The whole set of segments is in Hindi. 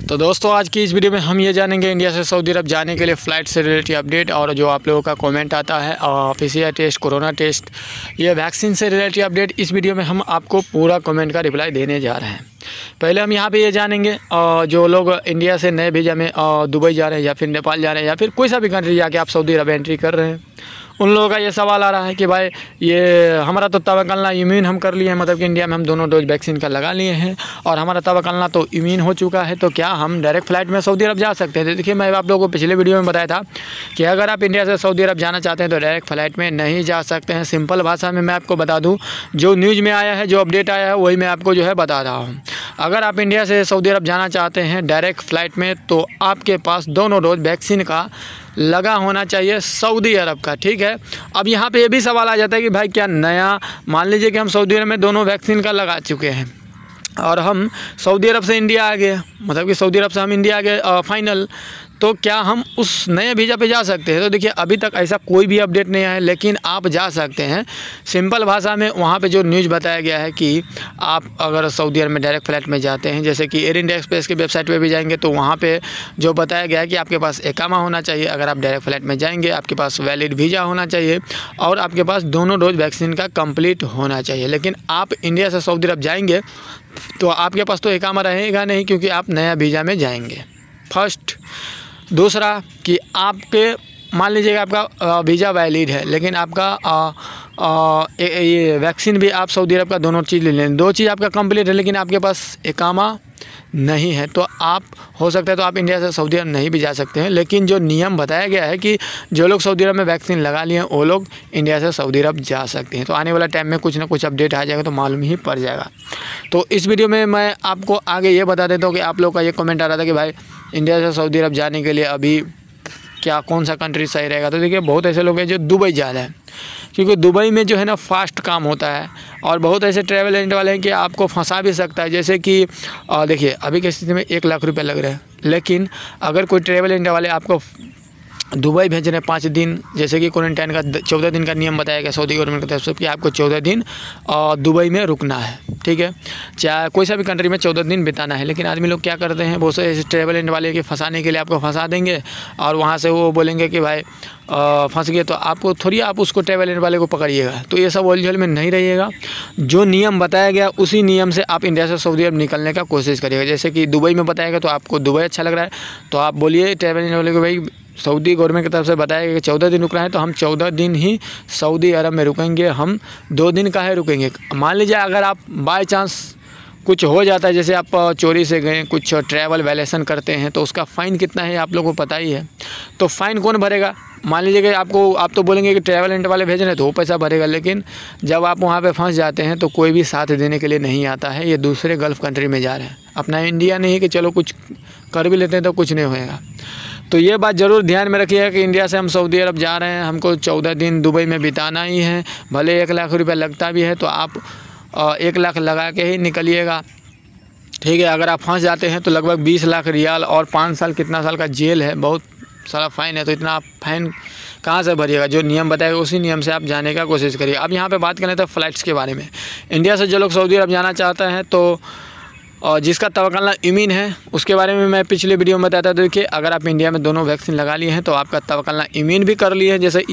तो दोस्तों आज की इस वीडियो में हम ये जानेंगे इंडिया से सऊदी अरब जाने के लिए फ़्लाइट से रिलेटेड अपडेट और जो आप लोगों का कमेंट आता है पीसीआर टेस्ट, कोरोना टेस्ट, ये वैक्सीन से रिलेटेड अपडेट, इस वीडियो में हम आपको पूरा कमेंट का रिप्लाई देने जा रहे हैं। पहले हम यहाँ पे ये जानेंगे जो लोग इंडिया से नए वीज़ा में दुबई जा रहे हैं या फिर नेपाल जा रहे हैं या फिर कोई सा भी कंट्री जाके आप सऊदी अरब एंट्री कर रहे हैं, उन लोगों का ये सवाल आ रहा है कि भाई ये हमारा तो तवक्कलना इम्यून हम कर लिए हैं, मतलब कि इंडिया में हम दोनों डोज वैक्सीन का लगा लिए हैं और हमारा तवक्कलना तो इम्यून हो चुका है, तो क्या हम डायरेक्ट फ़्लाइट में सऊदी अरब जा सकते हैं? तो देखिए, मैं आप लोगों को पिछले वीडियो में बताया था कि अगर आप इंडिया से सऊदी अरब जाना चाहते हैं तो डायरेक्ट फ़्लाइट में नहीं जा सकते हैं। सिंपल भाषा में मैं आपको बता दूँ, जो न्यूज़ में आया है, जो अपडेट आया है, वही मैं आपको जो है बता रहा हूँ। अगर आप इंडिया से सऊदी अरब जाना चाहते हैं डायरेक्ट फ़्लाइट में, तो आपके पास दोनों डोज वैक्सीन का लगा होना चाहिए सऊदी अरब का, ठीक है। अब यहाँ पे ये भी सवाल आ जाता है कि भाई क्या नया, मान लीजिए कि हम सऊदी अरब में दोनों वैक्सीन का लगा चुके हैं और हम सऊदी अरब से इंडिया आ गए, मतलब कि सऊदी अरब से हम इंडिया आ गए फाइनल, तो क्या हम उस नए वीज़ा पे जा सकते हैं? तो देखिए, अभी तक ऐसा कोई भी अपडेट नहीं आया है, लेकिन आप जा सकते हैं। सिंपल भाषा में वहाँ पे जो न्यूज़ बताया गया है कि आप अगर सऊदी अरब में डायरेक्ट फ़्लाइट में जाते हैं, जैसे कि एयर इंडिया एक्सप्रेस की वेबसाइट पे भी जाएंगे तो वहाँ पे जो बताया गया है कि आपके पास इकामा होना चाहिए। अगर आप डायरेक्ट फ़्लाइट में जाएंगे, आपके पास वैलिड वीज़ा होना चाहिए और आपके पास दोनों डोज वैक्सीन का कंप्लीट होना चाहिए। लेकिन आप इंडिया से सऊदी अरब जाएंगे तो आपके पास तो इकामा रहेगा नहीं, क्योंकि आप नया वीज़ा में जाएंगे, फर्स्ट। दूसरा कि आपके, मान लीजिएगा आपका वीज़ा वैलिड है, लेकिन आपका ये वैक्सीन भी आप सऊदी अरब का दोनों चीज़ ले लें, दो चीज़ आपका कंप्लीट है, लेकिन आपके पास इकामा नहीं है, तो आप हो सकता है तो आप इंडिया से सऊदी अरब नहीं भी जा सकते हैं। लेकिन जो नियम बताया गया है कि जो लोग सऊदी अरब में वैक्सीन लगा लिए हैं वो लोग इंडिया से सऊदी अरब जा सकते हैं। तो आने वाला टाइम में कुछ ना कुछ अपडेट आ जाएगा तो मालूम ही पड़ जाएगा। तो इस वीडियो में मैं आपको आगे ये बता देता हूँ कि आप लोग का ये कमेंट आ रहा था कि भाई इंडिया से सऊदी अरब जाने के लिए अभी क्या कौन सा कंट्री सही रहेगा। तो देखिए, बहुत ऐसे लोग हैं जो दुबई जा रहे हैं, क्योंकि दुबई में जो है ना फास्ट काम होता है, और बहुत ऐसे ट्रैवल एजेंट वाले हैं कि आपको फंसा भी सकता है। जैसे कि देखिए, अभी की स्थिति में 1 लाख रुपये लग रहे हैं, लेकिन अगर कोई ट्रैवल एजेंट वाले आपको दुबई भेज रहे हैं 5 दिन, जैसे कि क्वारंटाइन का 14 दिन का नियम बताया गया सऊदी गवर्नमेंट की तरफ से कि आपको 14 दिन दुबई में रुकना है, ठीक है, चाहे कोई सा भी कंट्री में 14 दिन बिताना है। लेकिन आदमी लोग क्या करते हैं, बहुत से ऐसे ट्रैवल एजेंट वाले के फंसाने के लिए आपको फंसा देंगे और वहाँ से वो बोलेंगे कि भाई फंस गए, तो आपको थोड़ी आप उसको ट्रैवल एजेंट वाले को पकड़िएगा। तो ये सब ओलझोल में नहीं रहिएगा, जो नियम बताया गया उसी नियम से आप इंडिया से सऊदी अरब निकलने का कोशिश करिएगा। जैसे कि दुबई में बताया गया तो आपको दुबई अच्छा लग रहा है, तो आप बोलिए ट्रैवल एजेंट वाले को, भाई सऊदी गवर्नमेंट की तरफ से बताया गया कि 14 दिन रुकना है, तो हम 14 दिन ही सऊदी अरब में रुकेंगे, हम 2 दिन का है रुकेंगे। मान लीजिए अगर आप बाय चांस कुछ हो जाता है, जैसे आप चोरी से गए, कुछ ट्रैवल वायलेशन करते हैं, तो उसका फ़ाइन कितना है आप लोगों को पता ही है। तो फ़ाइन कौन भरेगा? मान लीजिए कि आप तो बोलेंगे कि ट्रैवल एजेंट वाले भेज रहे हैं तो वो पैसा भरेगा, लेकिन जब आप वहाँ पे फंस जाते हैं तो कोई भी साथ देने के लिए नहीं आता है। ये दूसरे गल्फ़ कंट्री में जा रहे हैं, अपना इंडिया नहीं है कि चलो कुछ कर भी लेते हैं तो कुछ नहीं होएगा। तो ये बात ज़रूर ध्यान में रखिएगा कि इंडिया से हम सऊदी अरब जा रहे हैं, हमको 14 दिन दुबई में बिताना ही है, भले 1 लाख रुपये लगता भी है तो आप 1 लाख लगा के ही निकलिएगा, ठीक है। अगर आप फंस जाते हैं तो लगभग 20 लाख रियाल और 5 साल कितना साल का जेल है, बहुत सारा फ़ाइन है। तो इतना आप फ़ाइन कहाँ से भरिएगा? जो नियम बताएगा उसी नियम से आप जाने का कोशिश करिए। अब यहाँ पे बात करें तो फ़्लाइट्स के बारे में, इंडिया से जो लोग सऊदी अरब जाना चाहते हैं तो और जिसका तवक्कलना इम्यून है, उसके बारे में मैं पिछले वीडियो में बताया था। देखिए, अगर आप इंडिया में दोनों वैक्सीन लगा लिए हैं तो आपका तवक्कलना इम्यून भी कर लिए हैं, जैसे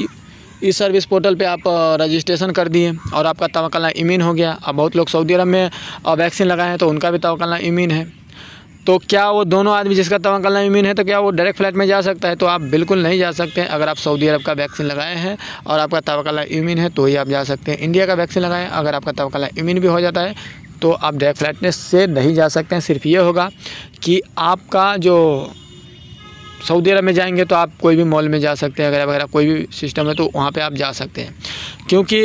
इस सर्विस पोर्टल पे आप रजिस्ट्रेशन कर दिए और आपका तवक्कलना इम्यून हो गया। अब बहुत लोग सऊदी अरब में वैक्सीन लगाए हैं तो उनका भी तवक्कलना इम्यून है, तो क्या वो दोनों आदमी जिसका तवक्कलना इम्यून है तो क्या वो डायरेक्ट फ़्लाइट में जा सकता है? तो आप बिल्कुल नहीं जा सकते हैं। अगर आप सऊदी अरब का वैक्सीन लगाए हैं और आपका तवक्कलना इम्यून है तो ही आप जा सकते हैं। इंडिया का वैक्सीन लगाएं, अगर आपका तवक्कलना इम्यून भी हो जाता है तो आप डायरेक्ट फ़्लाइट से नहीं जा सकते हैं। सिर्फ ये होगा कि आपका जो सऊदी अरब में जाएंगे तो आप कोई भी मॉल में जा सकते हैं, अगर वगैरह कोई भी सिस्टम है तो वहाँ पे आप जा सकते हैं, क्योंकि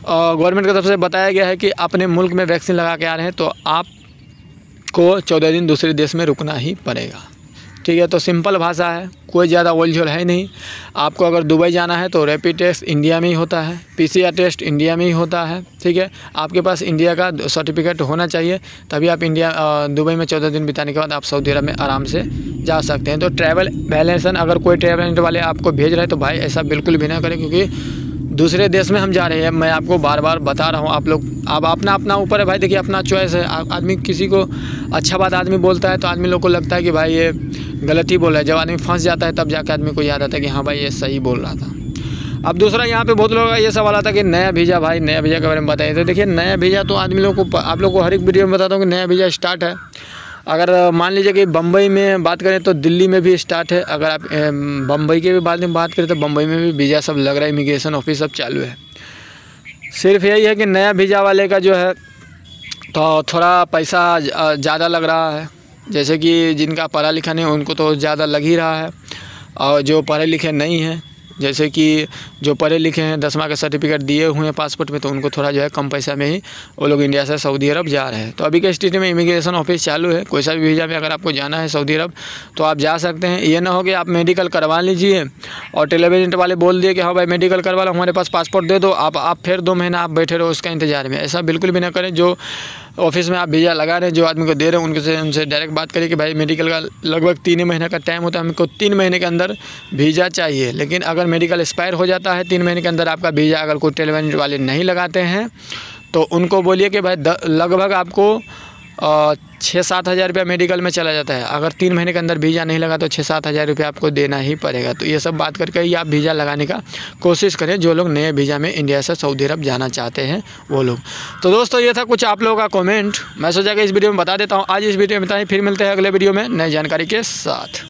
गवर्नमेंट की तरफ से बताया गया है कि अपने मुल्क में वैक्सीन लगा के आ रहे हैं तो आपको 14 दिन दूसरे देश में रुकना ही पड़ेगा, ठीक है। तो सिंपल भाषा है, कोई ज़्यादा ओलझोल है नहीं। आपको अगर दुबई जाना है तो रैपिड टेस्ट इंडिया में ही होता है, पीसीआर टेस्ट इंडिया में ही होता है, ठीक है। आपके पास इंडिया का सर्टिफिकेट होना चाहिए, तभी आप दुबई में 14 दिन बिताने के बाद आप सऊदी अरब में आराम से जा सकते हैं। तो ट्रैवल वायलेशन अगर कोई ट्रैवल एजेंट वाले आपको भेज रहे हैं तो भाई ऐसा बिल्कुल भी ना करें, क्योंकि दूसरे देश में हम जा रहे हैं। मैं आपको बार बार बता रहा हूँ, आप लोग अब अपना ऊपर है भाई। देखिए अपना चॉइस है। आदमी किसी को अच्छा बात आदमी बोलता है तो आदमी लोग को लगता है कि भाई ये गलत ही बोल रहा है। जब आदमी फंस जाता है तब जाकर आदमी को याद आता है कि हाँ भाई ये सही बोल रहा था। अब दूसरा यहाँ पे बहुत लोगों का ये सवाल आता है कि नया वीज़ा, भाई नया वीज़ा के बारे में बताइए। तो देखिए नया वीज़ा तो आदमी लोग को, आप लोग को हर एक वीडियो में बताता हूँ कि नया वीज़ा स्टार्ट है। अगर मान लीजिए कि बम्बई में बात करें तो दिल्ली में भी स्टार्ट है। अगर आप बम्बई के भी बाद में बात करें तो बम्बई में भी वीज़ा सब लग रहा है, इमिग्रेशन ऑफिस सब चालू है। सिर्फ यही है कि नया वीज़ा वाले का जो है तो थोड़ा पैसा ज़्यादा लग रहा है। जैसे कि जिनका पढ़ा लिखा नहीं उनको तो ज़्यादा लग ही रहा है, और जो पढ़े लिखे नहीं हैं, जैसे कि जो पढ़े लिखे हैं 10वां का सर्टिफिकेट दिए हुए हैं पासपोर्ट में, तो उनको थोड़ा जो है कम पैसा में ही वो लोग इंडिया से सऊदी अरब जा रहे हैं। तो अभी के स्थिति में इमिग्रेशन ऑफिस चालू है। कोई सा भी वीज़ा में अगर आपको जाना है सऊदी अरब तो आप जा सकते हैं। ये ना हो कि आप मेडिकल करवा लीजिए और टेलीविजन वाले बोल दिए कि हाँ भाई मेडिकल करवा लो, हमारे पास पासपोर्ट दे दो, आप फिर 2 महीना आप बैठे रहो उसका इंतज़ार में। ऐसा बिल्कुल भी ना करें। जो ऑफिस में आप वीज़ा लगा रहे हैं, जो आदमी को दे रहे हैं, उनसे डायरेक्ट बात करिए कि भाई मेडिकल का लगभग 3 महीने का टाइम होता है, हमको 3 महीने के अंदर वीज़ा चाहिए। लेकिन अगर मेडिकल एक्सपायर हो जाता है 3 महीने के अंदर आपका वीज़ा, अगर कोई टेलीविजन वाले नहीं लगाते हैं तो उनको बोलिए कि भाई लगभग आपको 6-7 हज़ार रुपया मेडिकल में चला जाता है। अगर 3 महीने के अंदर वीज़ा नहीं लगा तो 6-7 हज़ार रुपया आपको देना ही पड़ेगा। तो ये सब बात करके ही आप वीज़ा लगाने का कोशिश करें, जो लोग नए वीज़ा में इंडिया से सऊदी अरब जाना चाहते हैं वो लोग। तो दोस्तों ये था कुछ आप लोगों का कमेंट, मैं सोचा कि इस वीडियो में बता देता हूँ। आज इस वीडियो में बताएं, फिर मिलते हैं अगले वीडियो में नई जानकारी के साथ।